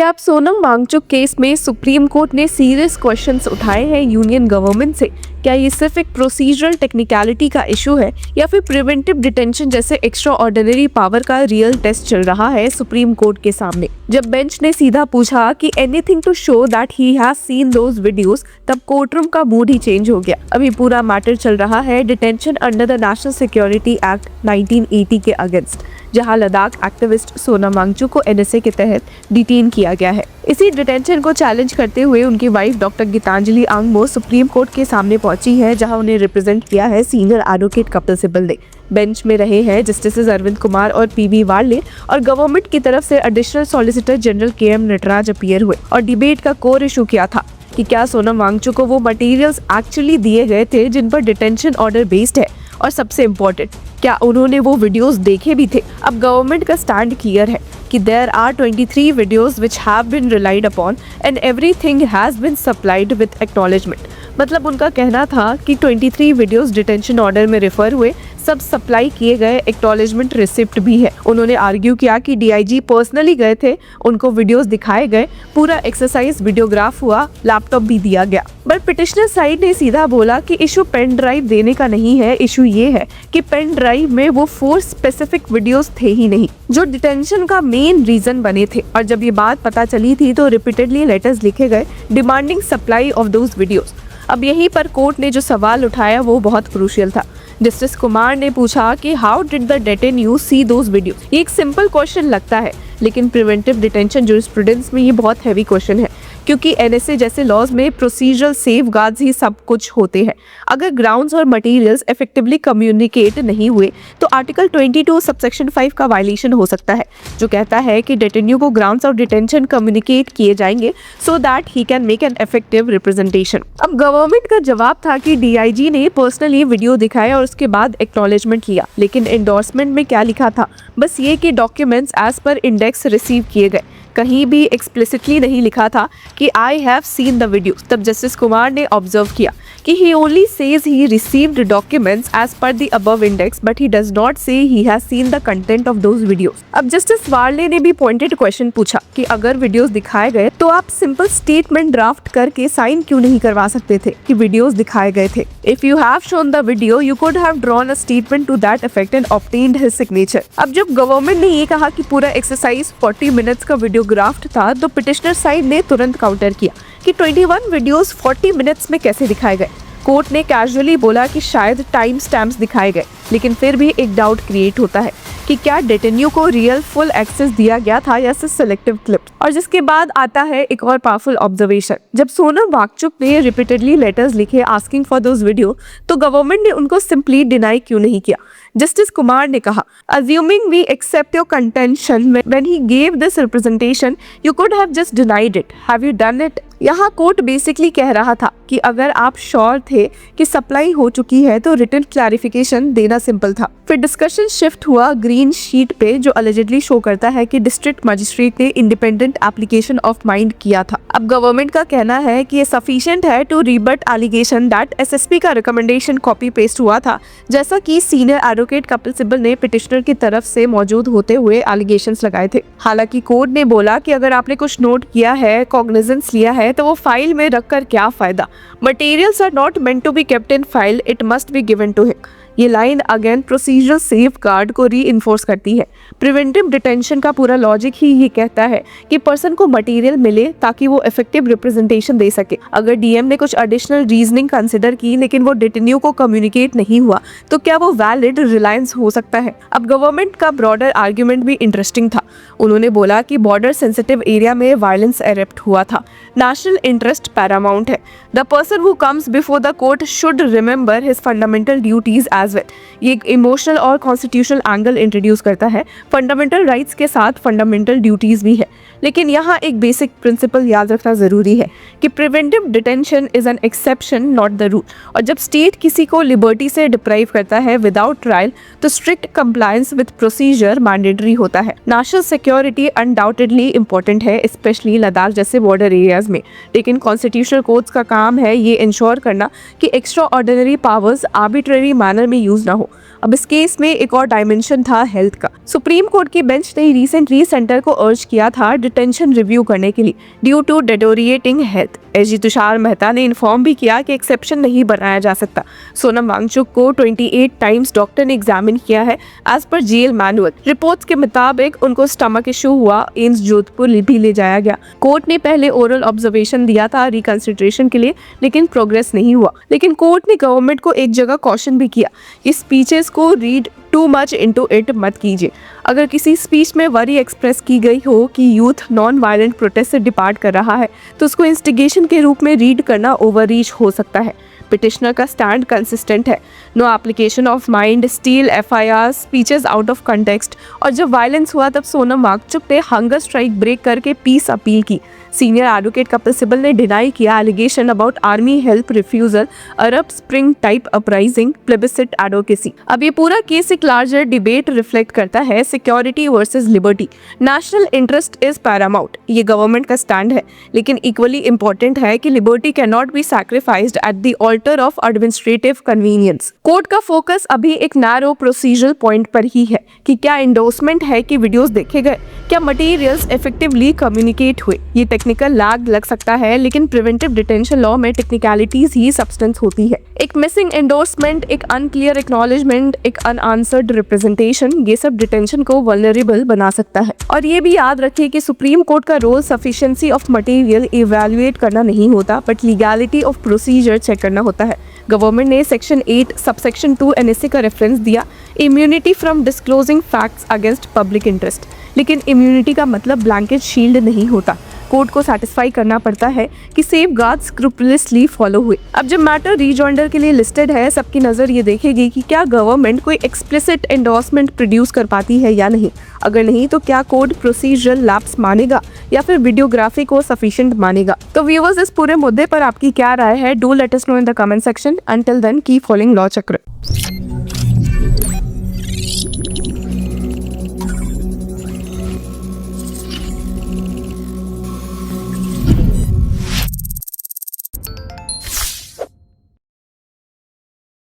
क्या आप सोनम वांगचुक केस में सुप्रीम कोर्ट ने सीरियस क्वेश्चंस उठाए हैं यूनियन गवर्नमेंट से? क्या ये सिर्फ एक प्रोसीजरल टेक्निकलिटी का इशू है या फिर प्रिवेंटिव डिटेंशन जैसे एक्स्ट्रा ऑर्डिनरी पावर का रियल टेस्ट चल रहा है सुप्रीम कोर्ट के सामने? जब बेंच ने सीधा पूछा कि anything to show that he has seen those videos, तब कोर्टरूम का मूड ही चेंज हो गया। अभी पूरा मैटर चल रहा है detention under the National Security Act 1980 के अगेंस्ट, जहां लद्दाख एक्टिविस्ट सोनम वांगचुक को एनएसए के तहत डिटेन किया गया है। इसी डिटेंशन को चैलेंज करते हुए उनकी wife doctor Geetanjali Angmo supreme court के सामने पहुंची है, जहां उन्हें रिप्रेजेंट किया है सीनियर एडवोकेट कपिल सिब्बल ने। बेंच में रहे हैं जस्टिस अरविंद कुमार और पीबी वार्ले, और गवर्नमेंट की तरफ से additional solicitor general KM Nataraj appear हुए और डिबेट का कोर इशू किया था कि क्या सोनम वांगचुक को वो मटेरियल्स एक्चुअली दिए गए थे जिन पर डिटेंशन ऑर्डर बेस्ड है, और सबसे इम्पोर्टेंट, क्या उन्होंने वो वीडियोस देखे भी थे? अब गवर्नमेंट का स्टैंड क्लियर है कि there are 23 videos which have been relied upon and everything has been supplied with acknowledgement. मतलब उनका कहना था कि 23 वीडियोस डिटेंशन ऑर्डर में रेफर हुए, सब सप्लाई किए गए, एक्नॉलेजमेंट रिसिप्ट भी है। उन्होंने आर्ग्यू किया कि डीआईजी पर्सनली गए थे, उनको वीडियोस दिखाए गए, पूरा एक्सरसाइज वीडियोग्राफ हुआ, लैपटॉप भी दिया गया। बट पिटिशनर साइड ने सीधा बोला कि इशू पेन ड्राइव देने का नहीं है, इशू ये है कि पेन ड्राइव में वो 4 स्पेसिफिक वीडियोस थे ही नहीं जो डिटेंशन का मेन रीजन बने थे। और जब ये बात पता चली थी तो रिपीटेडली लेटर्स लिखे गए demanding supply of those videos. अब यहीं पर कोर्ट ने जो सवाल उठाया वो बहुत क्रूशियल था। जस्टिस कुमार ने पूछा कि how did the detenu see those videos. ये एक सिंपल क्वेश्चन लगता है, लेकिन प्रिवेंटिव डिटेंशन ज्यूरिस्प्रूडेंस में ये बहुत हैवी क्वेश्चन है, क्योंकि एनएसए जैसे लॉज में प्रोसीजरल सेफगार्ड्स ही सब कुछ होते हैं। अगर ग्राउंड्स और मटेरियल्स इफेक्टिवली कम्युनिकेट नहीं हुए तो आर्टिकल 22 सबसेक्शन 5 का वायलेशन हो सकता है, जो कहता है कि डेटेन्यू को ग्राउंड्स ऑफ डिटेंशन कम्युनिकेट किए जाएंगे so that he can make an effective representation. अब गवर्नमेंट का जवाब था कि डीआईजी ने पर्सनली वीडियो दिखाया और उसके बाद एक्नॉलेजमेंट लिया, लेकिन एंडोर्समेंट में क्या लिखा था? बस ये कि डॉक्यूमेंट्स एज पर इंडेक्स रिसीव किए गए। कहीं भी एक्सप्लिसिटली नहीं लिखा था कि I have seen the videos. तब जस्टिस कुमार ने ऑब्जर्व किया कि he only says he received documents as per the above index, but he does not say he has seen the content of those videos. अब justice वार्ले ने भी pointed question पूछा कि अगर वीडियोस दिखाए गए तो आप सिंपल स्टेटमेंट ड्राफ्ट करके साइन क्यों नहीं करवा सकते थे कि वीडियोस दिखाए गए थे? If you have shown the video, you could have drawn a statement to that effect and obtained his signature. अब जब गवर्नमेंट ने ये कहा कि पूरा एक्सरसाइज 40 मिनट्स का वीडियोग्राफ्ट था, तो पिटिशनर साइड ने तुरंत काउंटर किया कि 21 वीडियोस 40 मिनट्स में कैसे दिखाए गए। कोर्ट ने कैजुअली बोला कि शायद टाइम स्टैम्प्स दिखाए गए, लेकिन फिर भी एक डाउट क्रिएट होता है कि क्या डेटेन्यू को रियल फुल एक्सेस दिया गया था या सिर्फ सिलेक्टिव क्लिप्स। और जिसके बाद आता है एक और पावरफुल ऑब्जर्वेशन। जब सोनम वांगचुक ने रिपीटेडली लेटर्स लिखे आस्किंग फॉर दोज वीडियो, तो गवर्नमेंट ने उनको सिंपली डिनाई क्यों नहीं किया? जस्टिस कुमार ने कहा, assuming we accept your contention when he gave this representation, you could have just denied it. Have you done it? यहाँ कोर्ट बेसिकली कह रहा था कि अगर आप श्योर थे कि सप्लाई हो चुकी है तो रिटन क्लैरिफिकेशन देना सिंपल था। फिर डिस्कशन शिफ्ट हुआ ग्रीन शीट पे, जो अलिजिडली शो करता है कि डिस्ट्रिक्ट मजिस्ट्रेट ने इंडिपेंडेंट एप्लीकेशन ऑफ माइंड किया था। अब गवर्नमेंट का कहना है कि ये सफिशिएंट है to rebut allegation that SSP का रिकमेंडेशन कॉपी पेस्ट हुआ था, जैसा कि सीनियर एडवोकेट कपिल सिब्बल ने पिटिशनर की तरफ से मौजूद होते हुए एलिगेशंस लगाए थे। हालांकि कोर्ट ने बोला कि अगर आपने कुछ नोट किया है, कॉग्निजेंस लिया है, तो वो फाइल में रखकर क्या फायदा? Materials are not meant to be kept in file, it must be given to him. ये लाइन अगेन प्रोसीजरल सेफगार्ड को रीइंफोर्स करती है। प्रिवेंटिव डिटेंशन का पूरा लॉजिक ही ये कहता है कि पर्सन को मटेरियल मिले ताकि वो इफेक्टिव रिप्रेजेंटेशन दे सके। अगर डीएम ने कुछ एडिशनल रीजनिंग कंसिडर की लेकिन वो डिटेन्यू को कम्युनिकेट नहीं हुआ, तो क्या वो वैलिड रिलायंस हो सकता है? अब गवर्नमेंट का ब्रॉडर आर्ग्यूमेंट भी इंटरेस्टिंग था। उन्होंने बोला कि बॉर्डर सेंसिटिव एरिया में वायलेंस एरप्ट हुआ था, नेशनल इंटरेस्ट पैरामाउंट है, the person who comes before the court should remember his fundamental duties as well. ये एक इमोशनल और कॉन्स्टिट्यूशनल एंगल इंट्रोड्यूस करता है। फंडामेंटल राइट्स के साथ फंडामेंटल ड्यूटीज भी है, लेकिन यहाँ एक बेसिक प्रिंसिपल याद रखना जरूरी है कि preventive detention is an exception not the rule. और जब स्टेट किसी को लिबर्टी से डिप्राइव करता है विदाउट ट्रायल, तो strict compliance with procedure mandatory होता है। नेशनल सिक्योरिटी अनडाउटेडली इंपॉर्टेंट है, स्पेशली लद्दाख जैसे बॉर्डर एरियाज में, लेकिन कॉन्स्टिट्यूशनल कोर्ट्स का काम है ये इंश्योर करना कि extra ordinary powers arbitrary manner में यूज ना हो। अब इस केस में एक और डायमेंशन था हेल्थ का। सुप्रीम कोर्ट की बेंच ने रिसेंटली सेंटर को अर्ज किया था डिटेंशन रिव्यू करने के लिए due to deteriorating health. SG Tushar Mehta ने इन्फॉर्म भी किया कि एक्सेप्शन नहीं बनाया जा सकता। सोनम वांगचुक को 28 टाइम्स डॉक्टर ने एग्जामिन किया है as per jail manual. Reports के मुताबिक उनको स्टमक इशू हुआ, एम्स जोधपुर भी ले जाया गया। कोर्ट ने पहले ओरल ऑब्जर्वेशन दिया था रिकंसिडरेशन के लिए, लेकिन प्रोग्रेस नहीं हुआ। लेकिन कोर्ट ने गवर्नमेंट को एक जगह कॉशन भी किया, इस स्पीचेस को read too much into it मत कीजिए। अगर किसी स्पीच में वरी एक्सप्रेस की गई हो कि यूथ नॉन वायलेंट प्रोटेस्ट से डिपार्ट कर रहा है तो उसको इंस्टिगेशन के रूप में रीड करना ओवररीच हो सकता है। पिटिशनर का स्टैंड कंसिस्टेंट है, no application of mind, stale FIR, speeches out of context. और जब वायलेंस हुआ तब सोनम वांगचुक ने हंगर स्ट्राइक ब्रेक करके पीस अपील की। सीनियर एडवोकेट कपिल सिब्बल ने डिनाई किया allegation about army help refusal, Arab spring type uprising, plebiscite advocacy. अब ये पूरा केस एक लार्जर डिबेट रिफ्लेक्ट करता है, security versus liberty. National interest is Paramount, ये गवर्नमेंट का स्टैंड है, लेकिन इक्वली इंपॉर्टेंट है कि liberty can not be sacrificed at the alter of administrative convenience. Court का फोकस अभी एक नैरो प्रोसीजरल पॉइंट पर ही है कि क्या एंडोर्समेंट है कि वीडियोस देखे गए, क्या मटेरियल्स इफेक्टिवली कम्युनिकेट हुए। ये टेक्निकल लैग लग सकता है, लेकिन प्रिवेंटिव डिटेंशन लॉ में टेक्निकलिटीज ही सब्सटेंस होती है। एक मिसिंग एंडोर्समेंट, एक अनक्लियर एक्नॉलेजमेंट, एक अनआंसर्ड रिप्रेजेंटेशन, ये सब डिटेंशन को वल्नरेबल बना सकता है। और ये भी याद रखिए कि सुप्रीम कोर्ट का role sufficiency of material evaluate करना नहीं होता, but legality of procedure check करना होता है। गवर्नमेंट ने सेक्शन 8 सबसेक्शन 2 एनएसए का रेफरेंस दिया, immunity from disclosing facts against public interest, लेकिन इम्यूनिटी का मतलब ब्लैंकेट शील्ड नहीं होता। कोर्ट को सेटिस्फाई करना पड़ता है कि सेफगार्ड्स स्क्रूपुलसली फॉलो हुए। अब जब मैटर रीजॉइंडर के लिए लिस्टेड है, सबकी नजर ये देखेगी कि क्या गवर्नमेंट कोई एक्सप्लिसिट एंडोर्समेंट प्रोड्यूस कर पाती है या नहीं। अगर नहीं तो क्या कोर्ट प्रोसीजरल लैप्स मानेगा या फिर वीडियोग्राफी को सफिशिएंट मानेगा। तो व्यूअर्स, इस पूरे मुद्दे पर आपकी क्या राय है? Do let us know in the comment section. Until then keep following law चक्र।